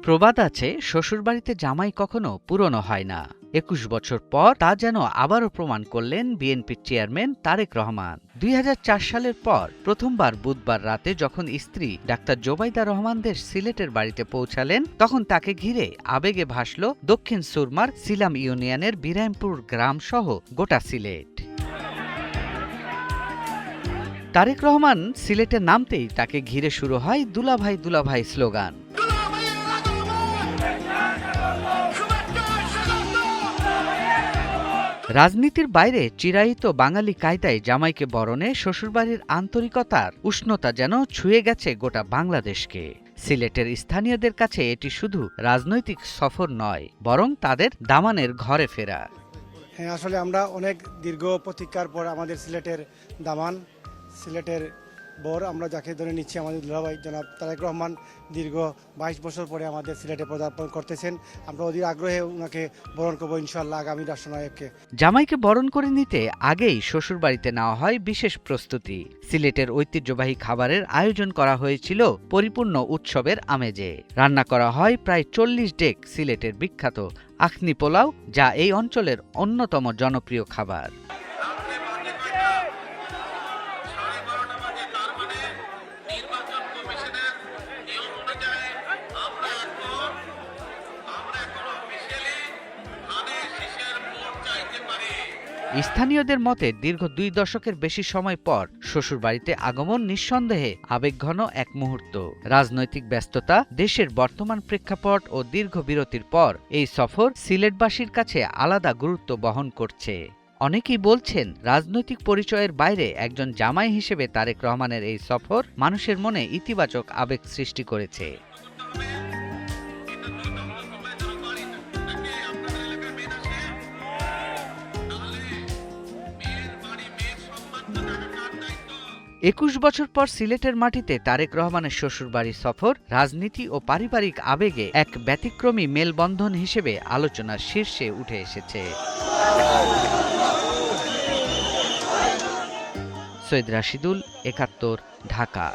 প্রবাদ আছে, শ্বশুরবাড়িতে জামাই কখনো পুরনো হয় না। ২১ বছর পর তা যেন আবারও প্রমাণ করলেন বিএনপির চেয়ারম্যান তারেক রহমান। ২০০৪ সালের পর প্রথমবার বুধবার রাতে যখন স্ত্রী ডাক্তার জোবাইদা রহমানদের সিলেটের বাড়িতে পৌঁছালেন, তখন তাকে ঘিরে আবেগে ভাসল দক্ষিণ সুরমার সিলাম ইউনিয়নের বিরামপুর গ্রাম সহ গোটা সিলেট। তারেক রহমান সিলেটে নামতেই তাকে ঘিরে শুরু হয় দুলাভাই দুলাভাই স্লোগান। রাজনীতির বাইরে চিরায়িত বাঙালি কায়দায় জামাইকে বরণে শ্বশুরবাড়ির আন্তরিকতার উষ্ণতা যেন ছুঁয়ে গেছে গোটা বাংলাদেশকে। সিলেটের স্থানীয়দের কাছে এটি শুধু রাজনৈতিক সফর নয়, বরং তাদের দামানের ঘরে ফেরা। হ্যাঁ, আসলে আমরা অনেক দীর্ঘ প্রতীক্ষার পর আমাদের সিলেটের দামান, সিলেটের বর আমরা যাকে ধরে নিচ্ছি আমাদের দুলাভাই জনাব তারেক রহমান দীর্ঘ ২২ বছর পরে আমাদের সিলেটে পদার্পণ করতেছেন। আমরা অধীর আগ্রহে ওনাকে বরণ করবো ইনশাআল্লাহ আগামী রাষ্ট্রনায়ককে। জামাইকে বরণ করে নিতে আগেই শ্বশুরবাড়িতে নেওয়া হয় বিশেষ প্রস্তুতি। সিলেটের ঐতিহ্যবাহী খাবারের আয়োজন করা হয়েছিল পরিপূর্ণ উৎসবের আমেজে। রান্না করা হয় প্রায় ৪০ ডেক সিলেটের বিখ্যাত আখনি পোলাও, যা এই অঞ্চলের অন্যতম জনপ্রিয় খাবার। স্থানীয়দের মতে দীর্ঘ ২ দশকের বেশি সময় পর শ্বশুরবাড়িতে আগমন নিঃসন্দেহে আবেগঘন এক মুহূর্ত। রাজনৈতিক ব্যস্ততা, দেশের বর্তমান প্রেক্ষাপট ও দীর্ঘ বিরতির পর এই সফর সিলেটবাসীর কাছে আলাদা গুরুত্ব বহন করছে। অনেকেই বলছেন, রাজনৈতিক পরিচয়ের বাইরে একজন জামাই হিসেবে তারেক রহমানের এই সফর মানুষের মনে ইতিবাচক আবেগ সৃষ্টি করেছে। একুশ বছর পর সিলেটের মাটিতে তারেক রহমানের শ্বশুরবাড়ি সফর রাজনীতি ও পারিবারিক আবেগে এক ব্যতিক্রমী মেলবন্ধন হিসেবে আলোচনার শীর্ষে উঠে এসেছে। সৈয়দ রাশিদুল, ৭১, ঢাকা।